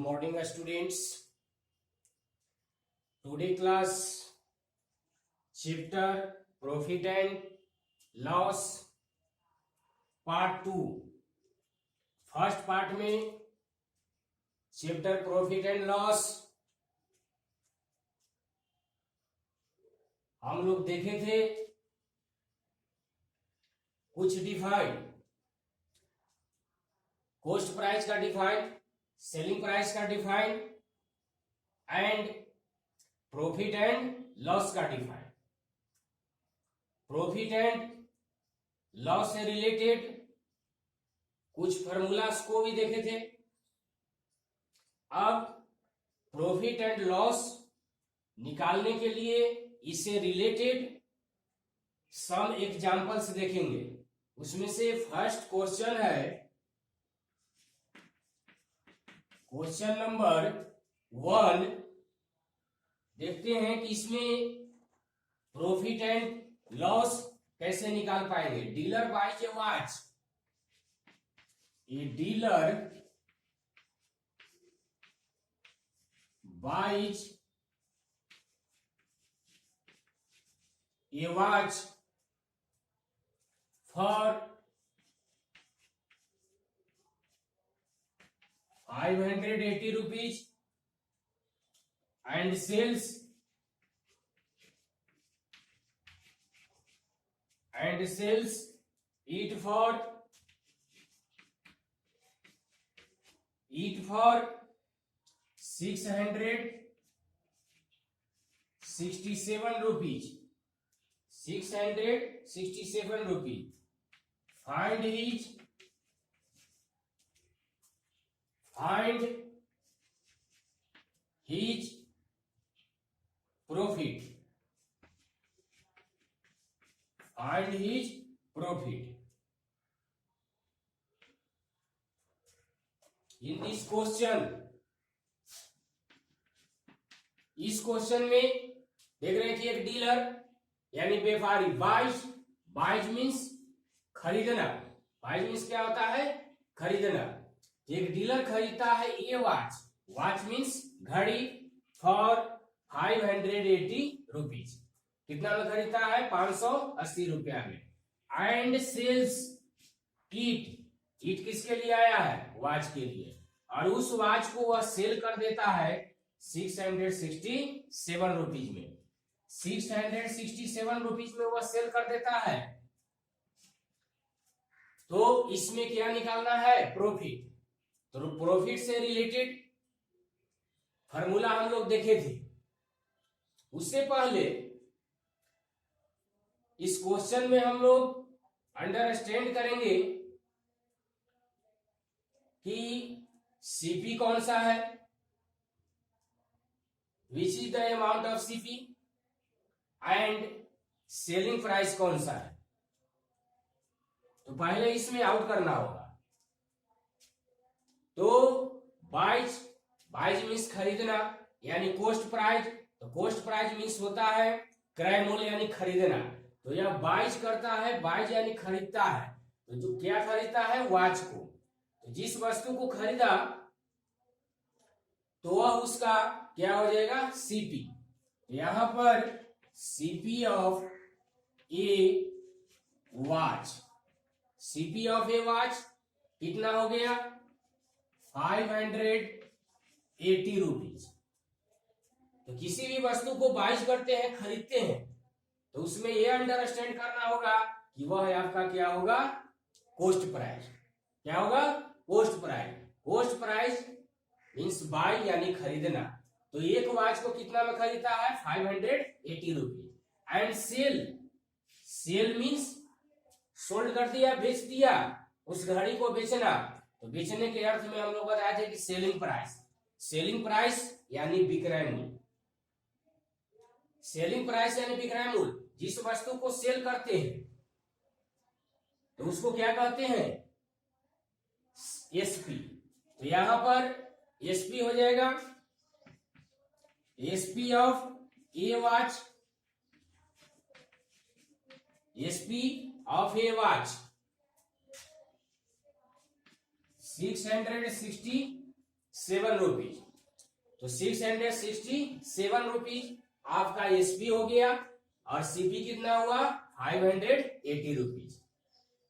morning students. Today class chapter profit and loss part 2. First part में chapter profit and loss हम लोग देखे थे। कुछ डिफाइन, कॉस्ट प्राइस का डिफाइन, सेलिंग प्राइस का define and profit and loss का डिफाइन। प्रॉफिट एंड लॉस से रिलेटेड कुछ फॉर्मूलास को भी देखे थे। अब प्रॉफिट एंड लॉस निकालने के लिए इससे रिलेटेड सम एग्जांपल्स देखेंगे। उसमें से फर्स्ट क्वेश्चन है क्वेश्चन नंबर 1। देखते हैं कि इसमें प्रॉफिट एंड लॉस कैसे निकाल पाएंगे। Dealer buys a watch. A dealer buys a watch for 580 rupees and sells it for 667 rupees. 667 rupees. Find his profit. Find his profit. In this question, इस question में देख रहे हैं कि एक डीलर यानी व्यापारी बाइज मीन्स खरीदना। बाइज मीन्स क्या होता है? खरीदना। एक डीलर खरीदता है ये वॉच मीन्स घड़ी फॉर 580 रुपीज। कितना में खरीदता है? 580 रुपया में। एंड सेल्स इट किसके लिए आया है? वॉच के लिए। और उस वॉच को वह सेल कर देता है 667 रुपीज में। 667 रुपीज में वह सेल कर देता है। तो इसमें क्या निकालना है? प्रॉफिट। तो प्रॉफिट से रिलेटेड फॉर्मूला हम लोग देखे थे। उससे पहले इस क्वेश्चन में हम लोग अंडरस्टैंड करेंगे कि सीपी कौन सा है, which is the amount of CP, and selling price कौन सा है। तो पहले इसमें आउट करना होगा। तो बाइज मीन्स खरीदना यानी कॉस्ट प्राइस। तो कॉस्ट प्राइस मीन्स होता है क्रय मूल्य यानी खरीदना। तो यह बाइज करता है, बाइज यानी खरीदता है। तो जो क्या खरीदता है? वॉच को। तो जिस वस्तु को खरीदा तो वह उसका क्या हो जाएगा? सीपी। यहां पर CP of a watch, CP of a watch कितना हो गया? 580 रुपीज। तो किसी भी वस्तु को बाइज करते हैं, खरीदते हैं, तो उसमें यह अंडरस्टैंड करना होगा कि वह आपका क्या होगा? Cost price. क्या होगा? Cost price. Cost price means by यानी खरीदना। तो एक वॉच को कितना में खरीदता है? 580 rupees. And sell means sold कर दिया, बेच दिया, उस घड़ी को बेचना। तो बेचने के अर्थ में हम लोग बताए थे कि सेलिंग प्राइस। सेलिंग प्राइस यानी विक्रय मूल्य। सेलिंग प्राइस यानी विक्रय मूल्य। जिस वस्तु को सेल करते हैं तो उसको क्या कहते हैं? एसपी। तो यहां पर एसपी हो जाएगा SP of a watch. SP of a watch 667 7 rupees. तो 667 रुपीज आपका एसपी हो गया और सीपी कितना हुआ 580 रुपीज।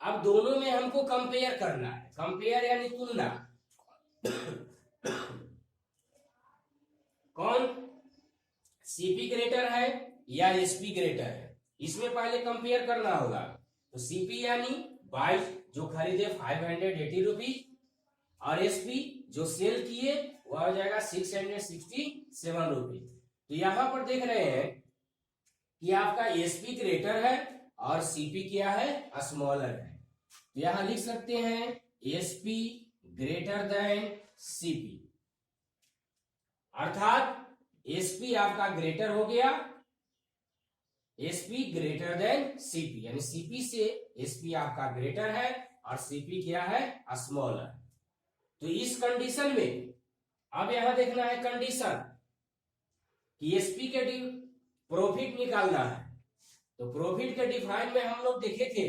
अब दोनों में हमको कंपेयर करना है, कंपेयर यानी तुलना। कौन सीपी ग्रेटर है या एसपी ग्रेटर है, इसमें पहले कंपेयर करना होगा। तो सीपी यानी 22 जो खरीदे 580 रुपीज और एसपी जो सेल किए वह हो जाएगा 667 रुपीज। तो यहां पर देख रहे हैं कि आपका एसपी ग्रेटर है और सीपी क्या है स्मॉलर है। तो यहां लिख सकते हैं एसपी ग्रेटर देन सीपी, अर्थात एसपी आपका ग्रेटर हो गया, एसपी ग्रेटर देन सीपी, यानी सीपी से एसपी आपका ग्रेटर है और सीपी क्या है स्मॉलर। तो इस कंडीशन में अब यहां देखना है कंडीशन कि एसपी के प्रॉफिट निकालना है। तो प्रॉफिट के डिफाइन में हम लोग देखे थे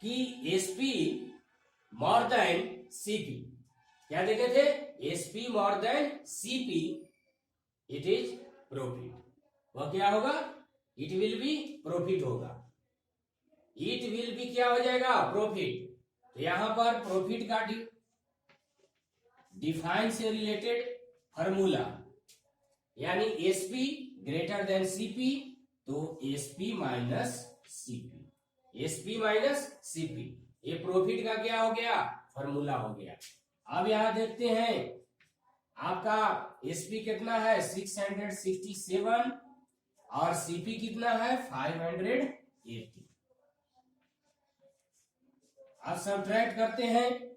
कि एसपी मोर देन सीपी, क्या देखे थे, SP more than CP it is profit. वह क्या होगा, इट विल बी प्रॉफिट होगा, इट विल बी क्या हो जाएगा प्रॉफिट। तो यहां पर प्रॉफिट का डिफाइन से रिलेटेड फॉर्मूला यानी एसपी ग्रेटर देन सीपी, तो SP minus CP, SP minus CP, ये प्रॉफिट का क्या हो गया फॉर्मूला हो गया। अब यहां देखते हैं आपका एसपी कितना है 667 और सीपी कितना है 580। अब सब्ट्रैक्ट करते हैं,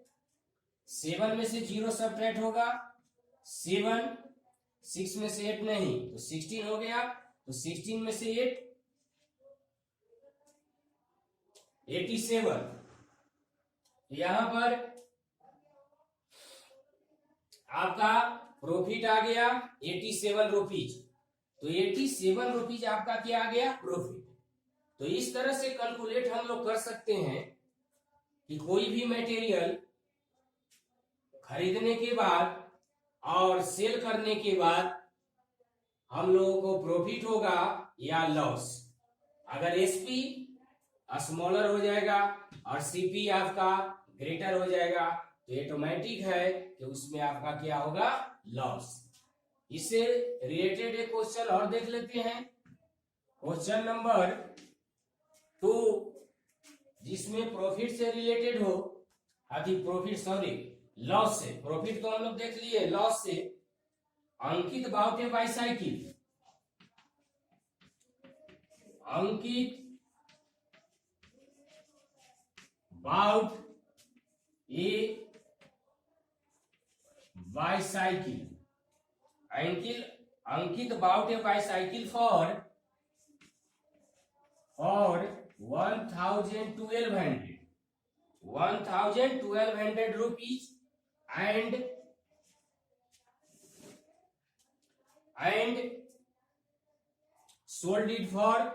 7 में से 0 सब्ट्रैक्ट होगा, 7, 6 में से 8 नहीं तो 16 हो गया, तो 16 में से 8 87। यहां पर आपका प्रॉफिट आ गया 87 रुपीज। तो 87 रुपीज आपका क्या आ गया प्रॉफिट। तो इस तरह से कैलकुलेट हम लोग कर सकते हैं कि कोई भी मटेरियल खरीदने के बाद और सेल करने के बाद हम लोगों को प्रॉफिट होगा या लॉस। अगर एसपी स्मॉलर हो जाएगा और सीपी आपका ग्रेटर हो जाएगा तो ऑटोमेटिक है कि उसमें आपका क्या होगा लॉस। इससे रिलेटेड एक क्वेश्चन और देख लेते हैं, क्वेश्चन नंबर 2, जिसमें प्रॉफिट से रिलेटेड हो, प्रॉफिट सॉरी लॉस से, प्रॉफिट तो हम लोग देख लिए, लॉस से Ankit bought bicycle, Ankit bought a bicycle, Ankit bought a bicycle for 1200 rupees and sold it for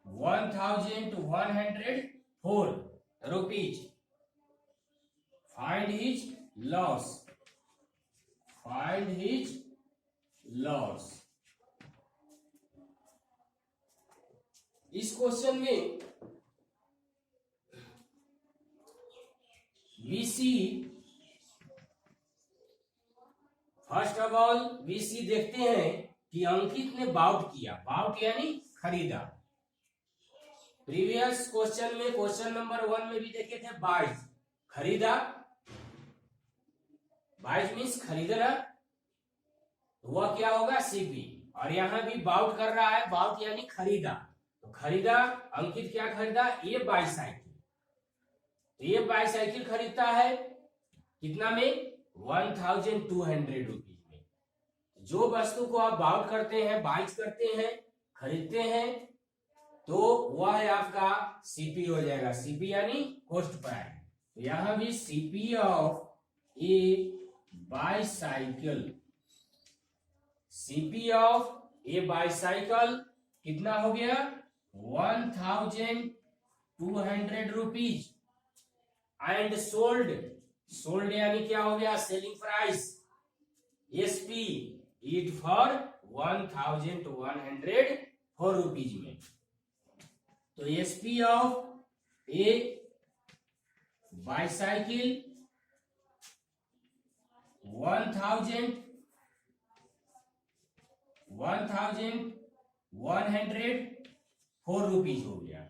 1104 rupees. Find his loss. Find his loss. इस क्वेश्चन में VC, first of all VC देखते हैं कि अंकित ने बाउट किया, बाउट यानी खरीदा। प्रीवियस क्वेश्चन में क्वेश्चन नंबर 1 में भी देखे थे 22 खरीदा, 22 मीन्स खरीदना, तो वह क्या होगा सीपी। और यहां भी बाउट कर रहा है, बाउट यानी खरीदा, तो खरीदा अंकित क्या खरीदा ये बाईसाइकिल। तो ये बाईसाइकिल खरीदता है कितना में 1200 रुपीज में। जो वस्तु को आप बाउट करते हैं, बाइज करते हैं, खरीदते हैं, तो वह है आपका सीपी हो जाएगा, सीपी यानी कॉस्ट प्राइस। तो यहां भी CP of A bicycle, CP of A bicycle कितना हो गया 1200 रुपीज एंड सोल्ड यानी क्या हो गया selling price SP it for 1104 rupees में। तो SP of A bicycle 1104 rupees हो गया।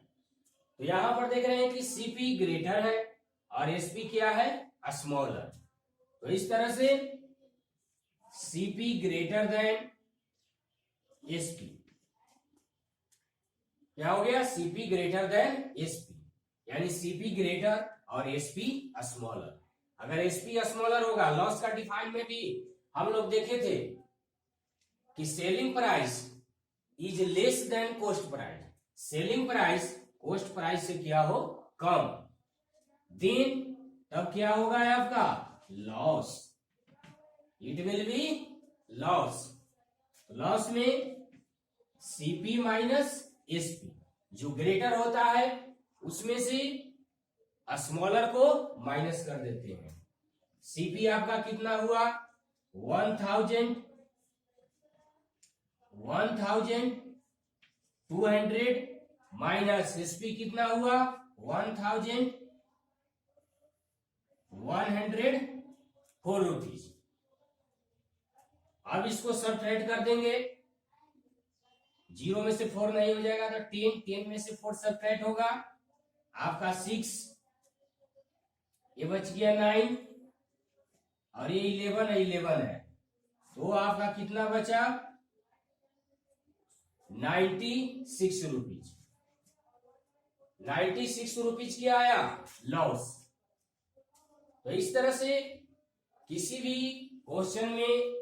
तो यहां पर देख रहे हैं कि सीपी ग्रेटर है और एसपी क्या है स्मॉलर। तो इस तरह से सीपी ग्रेटर देन एसपी क्या हो गया सीपी ग्रेटर देन एसपी यानी सीपी ग्रेटर और एसपी स्मॉलर। अगर एसपी स्मॉलर होगा लॉस का डिफाइन में भी हम लोग देखे थे कि selling price is less than cost price, selling price cost price से क्या हो कम, देन तब क्या होगा आपका loss, it will be loss. Loss में सीपी माइनस एसपी जो ग्रेटर होता है उसमें से स्मॉलर को माइनस कर देते हैं। सीपी आपका कितना हुआ 1200 माइनस एसपी कितना हुआ 1104 रुपीज। अब इसको सब्ट्रैक्ट कर देंगे, 0 में से 4 नहीं हो जाएगा तो 10 में से 4 सब्ट्रैक्ट होगा आपका 6, ये बच गया 9 और ये 11 है तो आपका कितना बचा 96 रुपीज। 96 रुपीज क्या आया लॉस। तो इस तरह से किसी भी क्वेश्चन में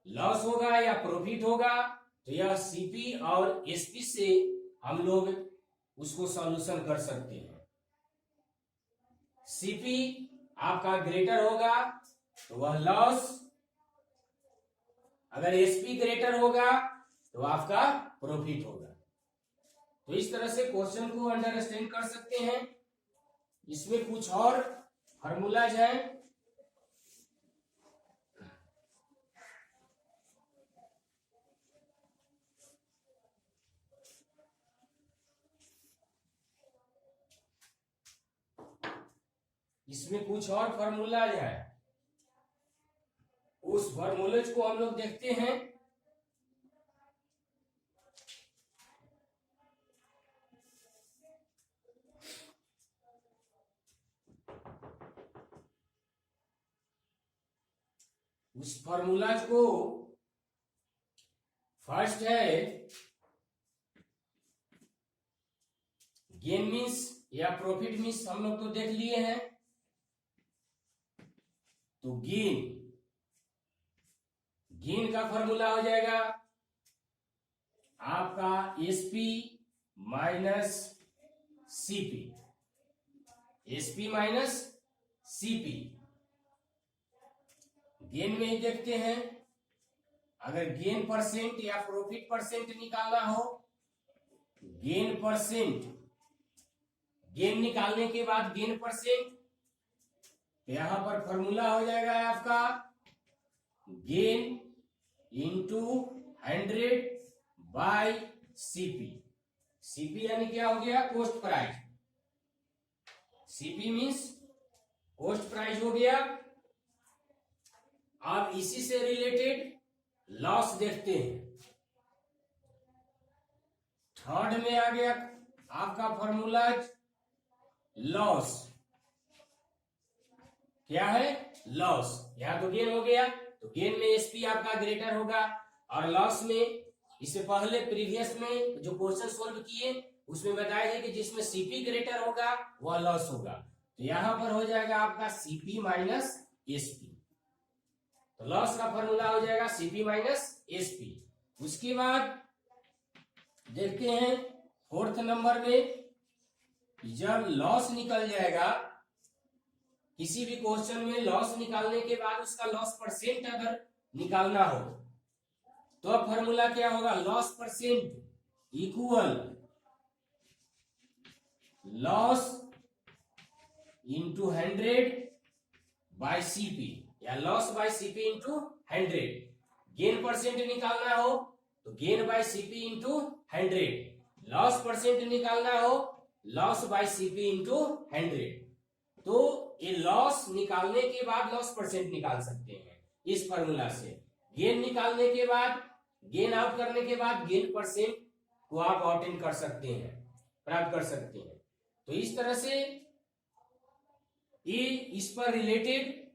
लॉस होगा या प्रॉफिट होगा तो यह सीपी और एसपी से हम लोग उसको सॉल्यूशन कर सकते हैं। सीपी आपका ग्रेटर होगा तो वह लॉस, अगर एसपी ग्रेटर होगा तो आपका प्रॉफिट होगा। तो इस तरह से क्वेश्चन को अंडरस्टैंड कर सकते हैं। इसमें कुछ और फार्मूलाज हैं। इसमें कुछ और फार्मूलाज है, उस फार्मूलेज को हम लोग देखते हैं। उस फार्मूलाज को फर्स्ट है गेन मीन्स या प्रॉफिट मीन्स हम लोग तो देख लिए हैं। तो गेन का फॉर्मूला हो जाएगा आपका SP minus CP, SP minus CP. Gain में ही देखते हैं, अगर गेन परसेंट या प्रॉफिट परसेंट निकालना हो, गेन परसेंट, गेन निकालने के बाद गेन परसेंट, यहां पर फॉर्मूला हो जाएगा आपका gain into 100 by CP. CP यानी क्या हो गया cost price, CP means cost price हो गया। अब इसी से रिलेटेड लॉस देखते हैं। थर्ड में आ गया आपका फॉर्मूला लॉस, क्या है लॉस। यहां तो गेन हो गया तो गेन में एसपी आपका ग्रेटर होगा और लॉस में इससे पहले प्रीवियस में जो क्वेश्चन सोल्व किए उसमें बताया है कि जिसमें सीपी ग्रेटर होगा वह लॉस होगा। तो यहां पर हो जाएगा आपका सीपी माइनस एसपी। तो लॉस का फॉर्मूला हो जाएगा सीपी माइनस एसपी। उसके बाद देखते हैं फोर्थ नंबर में, जब लॉस निकल जाएगा किसी भी क्वेश्चन में, लॉस निकालने के बाद उसका लॉस परसेंट अगर निकालना हो तो अब फॉर्मूला क्या होगा, loss percent equal loss into 100 by CP, या loss by CP into 100। Gain percent निकालना हो तो gain by CP into 100, loss percent निकालना हो लॉस बाय सीपी इंटू 100। तो ये लॉस निकालने के बाद लॉस परसेंट निकाल सकते हैं इस फॉर्मूला से। गेन निकालने के बाद, गेन आउट करने के बाद गेन परसेंट को आप आउट इन कर सकते हैं, प्राप्त कर सकते हैं। तो इस तरह से ये इस पर रिलेटेड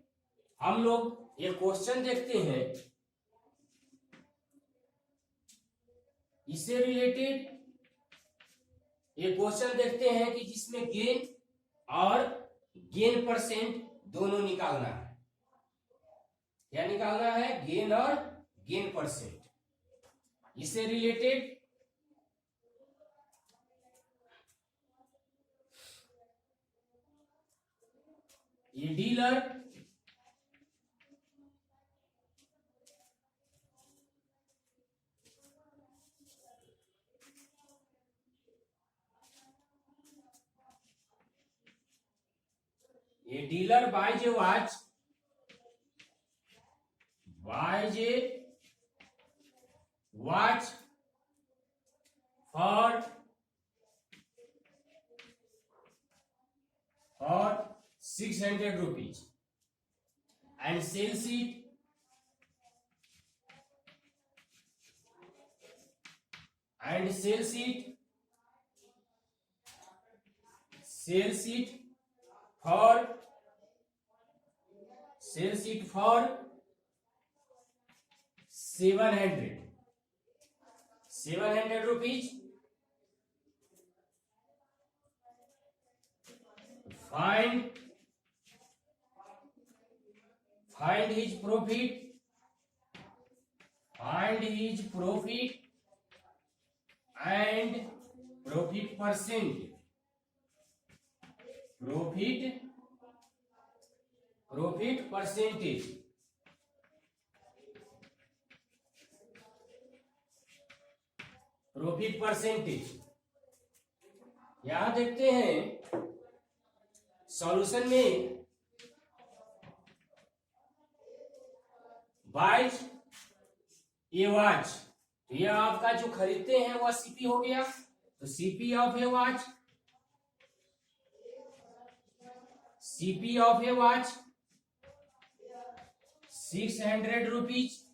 हम लोग ये क्वेश्चन देखते हैं, इससे रिलेटेड ये क्वेश्चन देखते हैं कि जिसमें गेन और गेन परसेंट दोनों निकालना है। क्या निकालना है, गेन और गेन परसेंट। इससे रिलेटेड ये dealer buys a watch for 600 rupees and sells it for 700 rupees. Find his profit and profit percentage. यहां देखते हैं सॉल्यूशन में बाइज ए वॉच, तो यह आपका जो खरीदते हैं वह सीपी हो गया। तो CP of a watch 600 rupees,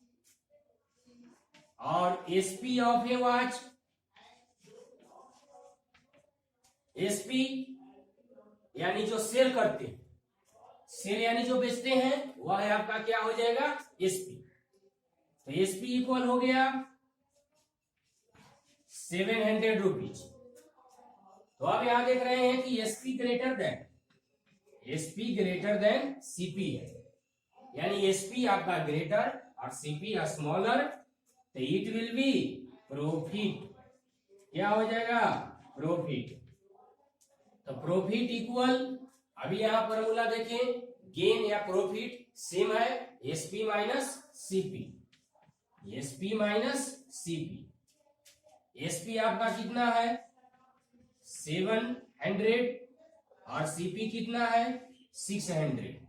और SP of a watch, SP यानी जो सेल करते हैं, सेल यानी जो बेचते हैं, वह है आपका क्या हो जाएगा, एसपी। तो एसपी इक्वल हो गया 700 रुपीज। तो अब यहां देख रहे हैं कि एसपी ग्रेटर देन सीपी है, यानी एसपी आपका ग्रेटर और सीपी स्मॉलर, तो इट विल बी प्रॉफिट। क्या हो जाएगा, प्रॉफिट। तो प्रॉफिट इक्वल, अभी यहां फॉर्मूला देखें, गेन या प्रॉफिट सेम है, एसपी माइनस सीपी। एसपी आपका कितना है 700 और सीपी कितना है 600।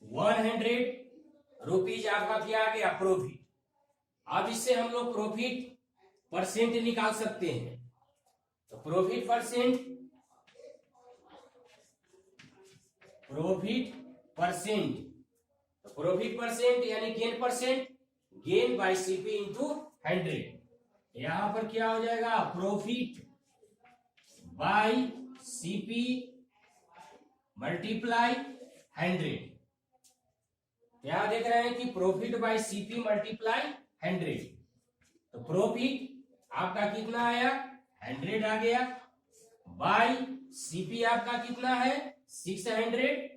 ₹100 आपका क्या आ गया, प्रॉफिट। अब इससे हम लोग प्रॉफिट परसेंट निकाल सकते हैं। तो प्रॉफिट परसेंट यानी gain percent, gain by CP into 100। यहां पर क्या हो जाएगा, प्रॉफिट बाय सीपी मल्टीप्लाई 100। यहां देख रहे हैं कि प्रॉफिट बाय सीपी मल्टीप्लाई 100। तो प्रॉफिट आपका कितना आया, 100 आ गया, बाय सीपी आपका कितना है 600,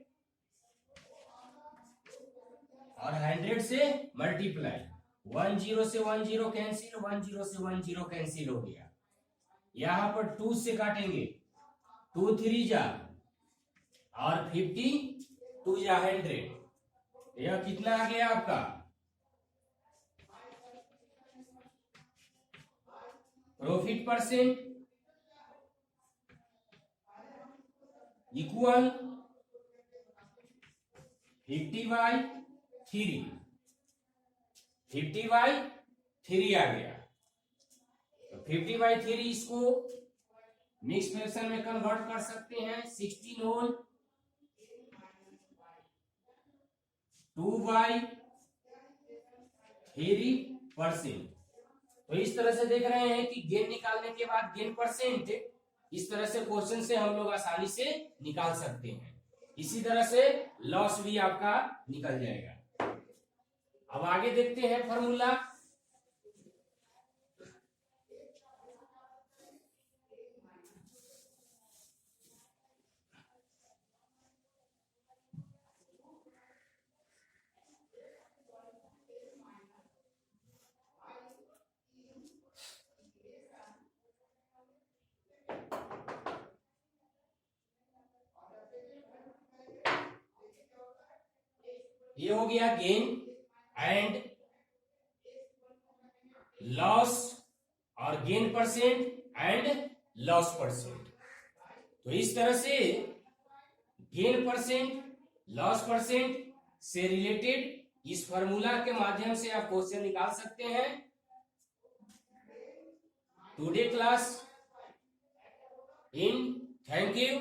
और 100 से मल्टीप्लाई, 10 से 10 कैंसिल, 10 से 10 कैंसिल हो गया। यहां पर 2 से काटेंगे, 2 3 जा और 50 2 जा 100, यह कितना आ गया आपका, प्रॉफिट परसेंट इक्वल 50/3, 50/3 आ गया। तो 50/3 इसको मिक्स फ्रैक्शन में कन्वर्ट कर सकते हैं, 16 होल 2/3%। तो इस तरह से देख रहे हैं कि गेन निकालने के बाद गेन परसेंट इस तरह से क्वेश्चन से हम लोग आसानी से निकाल सकते हैं। इसी तरह से लॉस भी आपका निकल जाएगा। अब आगे देखते हैं फॉर्मूला। ये हो गया गेन एंड लॉस और gain percent and loss percent. तो इस तरह से गेन परसेंट लॉस परसेंट से रिलेटेड इस फॉर्मूला के माध्यम से आप क्वेश्चन निकाल सकते हैं। Today class in, thank you.